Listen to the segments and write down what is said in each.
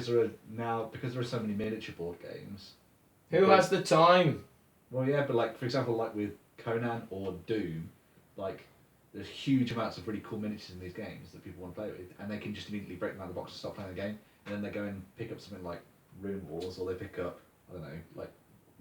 because there are so many miniature board games. Who has the time? Well, yeah, but like for example, like with Conan or Doom, like there's huge amounts of really cool miniatures in these games that people want to play with, and they can just immediately break them out of the box and stop playing the game, and then they go and pick up something like Rune Wars, or they pick up I don't know, like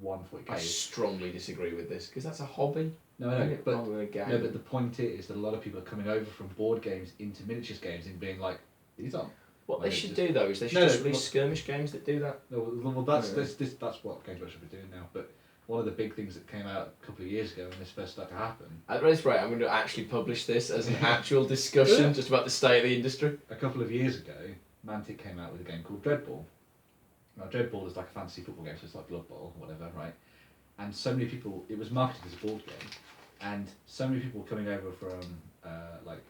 140k. I strongly disagree with this because that's a hobby. No, but rather than a game. no, but the point is that a lot of people are coming over from board games into miniatures games and being like, these aren't. What they Well, should just- do though is they should No, just no, release look- skirmish games that do that. No, well, that's Yeah. that's what Games Workshop are doing now. But one of the big things that came out a couple of years ago when this first started to happen, At this rate, I'm going to actually publish this as an actual discussion just about the state of the industry. a couple of years ago, Mantic came out with a game called Dreadball. Now, Dreadball is like a fantasy football game, so it's like Blood Bowl or whatever, right? And so many people, it was marketed as a board game, and so many people were coming over from like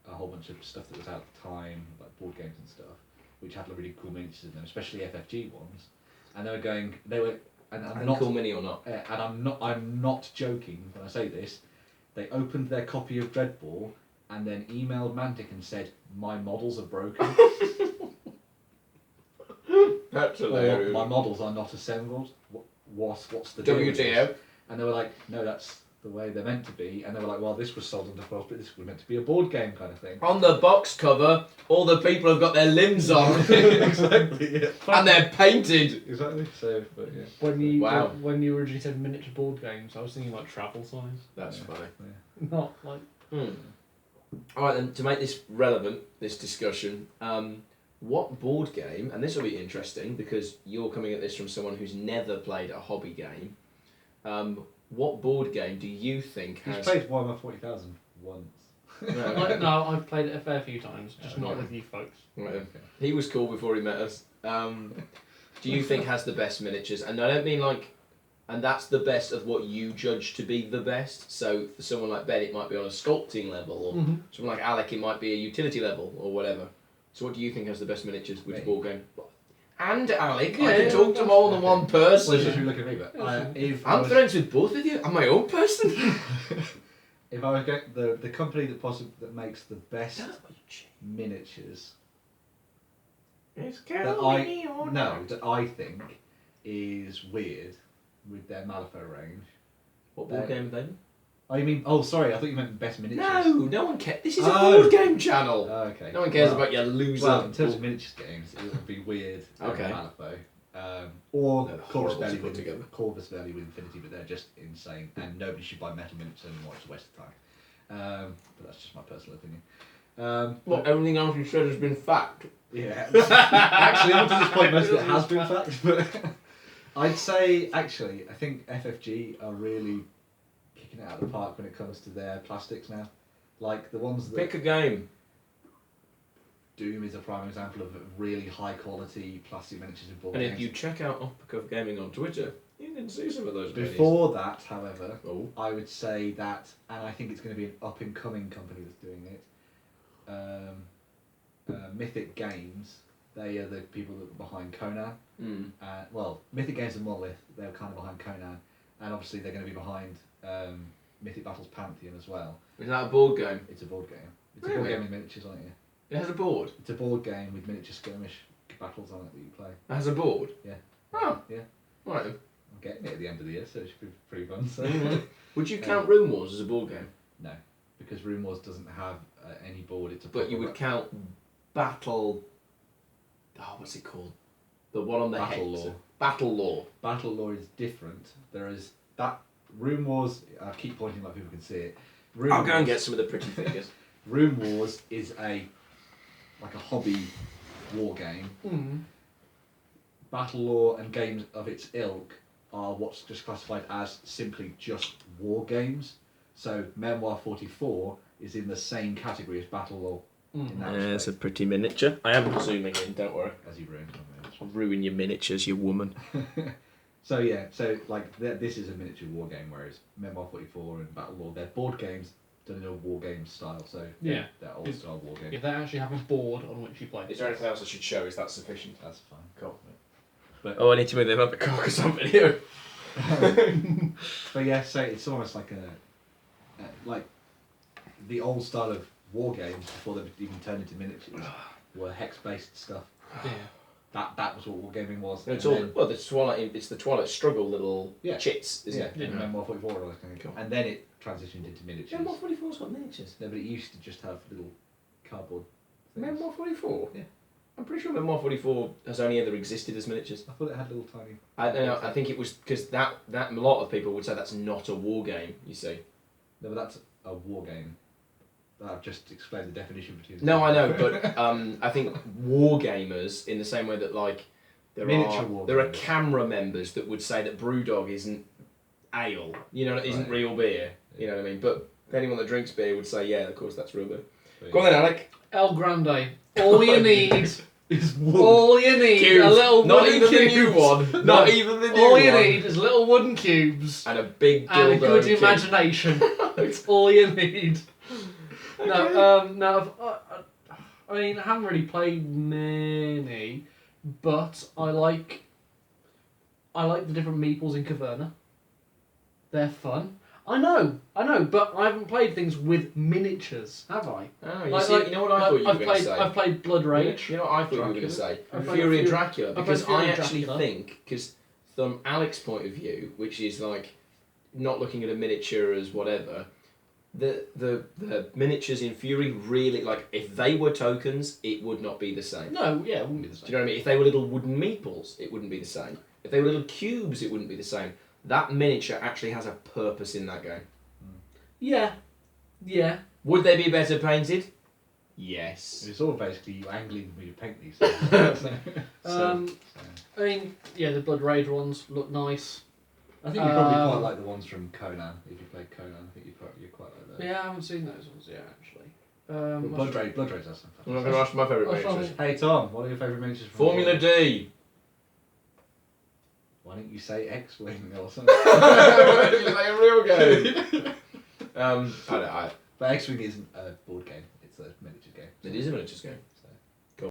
a whole bunch of stuff that was out at the time, like board games and stuff, which had really cool miniatures in them, especially FFG ones. And I'm not Cool Mini or not. and I'm not joking when I say this. They opened their copy of Dreadball and then emailed Mantic and said, "My models are broken." That's Or, "My models are not assembled. What's the deal with this?" WTO. And they were like, "No, that's the way they're meant to be." And they were like, "Well, this was sold under false, but this was meant to be a board game kind of thing." On the box cover, all the people have got their limbs on Exactly. Yeah. and they're painted. Exactly. So, but yeah. Wow. When you originally said miniature board games, I was thinking like travel size, That's Yeah. funny. not like. All right, then, to make this relevant, this discussion, what board game, and this will be interesting because you're coming at this from someone who's never played a hobby game, what board game do you think He's has... played Warhammer 40,000 once. Like, no, I've played it a fair few times, just not Okay. with you folks. Right, then. He was cool before he met us. Do you think has the best miniatures? And I don't mean like... And that's the best of what you judge to be the best. So for someone like Ben, it might be on a sculpting level, or someone like Alec, it might be a utility level, or whatever. So what do you think has the best miniatures? Which Me. board game? And Alec, I Yeah, can talk to more than one Well, it's person. just you look at me, but if I I'm was, friends with both of you. I'm my own person. if I was going, the company that makes the best miniatures It's that I think is weird with their Malifaux range. What board game are they? Oh, you mean? Oh, sorry, I thought you meant best miniatures. No one cares. This is a Oh. board game channel. Oh, okay. No one cares Well, about your loser. Well, in terms of miniatures games, it would be weird. Okay. Malifaux. Or They're Corvus horrible to Belli put together. with Infinity, but they're just insane, and nobody should buy metal miniatures anymore. It's a waste of time. But that's just my personal opinion. What, everything else you said has been fact. Yeah. Actually, up to this point, most of it has been fact, but I'd say, actually, I think FFG are really kicking it out of the park when it comes to their plastics now. Like, the ones that... Pick a game. Doom is a prime example of really high quality plastic miniatures in board And games. if you check out Uppercut Gaming on Twitter, you can see some of those minis. Before that, however, Oh. I would say that, and I think it's going to be an up-and-coming company that's doing it, Mythic Games, they are the people that are behind Conan. Mm. Well, Mythic Games and Monolith, they're kind of behind Conan, and obviously they're going to be behind Mythic Battles Pantheon as well. Is that a board game? It's a board game. It's a board Really? game with miniatures on it, yeah. It has a board. It's a board game with miniature skirmish battles on it that you play. It has a board. Yeah. Oh. Yeah. Right. then. I'm getting it at the end of the year, so it should be pretty fun. So. Would you count Rune Wars as a board game? No, because Rune Wars doesn't have any board. It's a But you proper would count Battle. Oh, what's it called? The one on the Battle hex. Law. Battle Law. Battle Law is different. There is that Rune Wars. I keep pointing like people can see it. Rune I'll go and Wars- get some of the pretty figures. Rune Wars is like a hobby war game. Battle Law and games of its ilk are what's just classified as simply just war games. So Memoir 44 is in the same category as Battle Law. In that It's a respect, pretty miniature. I am zooming in, don't worry. as you ruined my image. I'll ruin your miniatures, you woman. So yeah, so like this is a miniature war game, whereas Memoir 44 and Battle Law, they're board games done in a war game style. So Yeah. they're old style war games. If they actually have a board on which you play. Is there anything else I should show? Is that sufficient? That's fine. Cool. But I need to move them up a cock or something here. but yeah, so it's almost like like the old style of war games before they even turned into miniatures were hex based stuff. Yeah. that was what wargaming was. It's And all then- well. It's the Twilight Struggle little Yeah. chits, isn't yeah, it? and Memoir 44 and all that kind of Cool. And then it transitioned into miniatures. Memoir 44's got miniatures. No, but it used to just have little cardboard things. Memoir 44. Yeah. I'm pretty sure Memoir 44 has only ever existed as miniatures. I thought it had little tiny. I think it was because that a lot of people would say that's not a war game. You see. No, but that's a war game. I've just explained the definition between. No, I know, but I think war gamers, in the same way that like Miniature war there are gamers. camera members that would say that BrewDog isn't ale, isn't Right. real beer. You know what I mean? But anyone that drinks beer would say, yeah, of course that's real beer. But Go on then, Alec. El Grande. All you need. It's wood. All you need. Cubes. A little Not wooden even the new cubes. one. No. Not even the new All one. you need is little wooden cubes And a big and a dildo good kid. imagination. That's all you need. No, I mean, I haven't really played many, but I like the different meeples in Caverna. They're fun. I know, but I haven't played things with miniatures, have I? Oh, you Like- see, like- you know what I thought you were I've going to played, say? I've played Blood Rage. You know what I thought you were going to Dracula. say? I've played Fury and Fury- Dracula. I've played Because Fury I and actually Dracula. think, because from Alec's point of view, which is like not looking at a miniature as whatever, the miniatures in Fury really, like, if they were tokens, it would not be the same. No, yeah, it wouldn't be the Do same. you know what I mean? If they were little wooden meeples, it wouldn't be the same. If they were little cubes, it wouldn't be the same. That miniature actually has a purpose in that game. Yeah, yeah. Would they be better painted? Yes. It's all basically you angling with your paint these things. I mean, yeah, the Blood Rage ones look nice. I think you probably quite like the ones from Conan. If you played Conan, I think you quite like those. Yeah, I haven't seen those ones yet, actually. But Blood Rage has some I'm not fun. going to ask my favourite I miniatures. found- Hey Tom, what are your favourite miniatures from Formula D. Why don't you say X-Wing or something? Like a real game. I don't. But X-Wing isn't a board game, it's a miniature game. It is a miniatures game.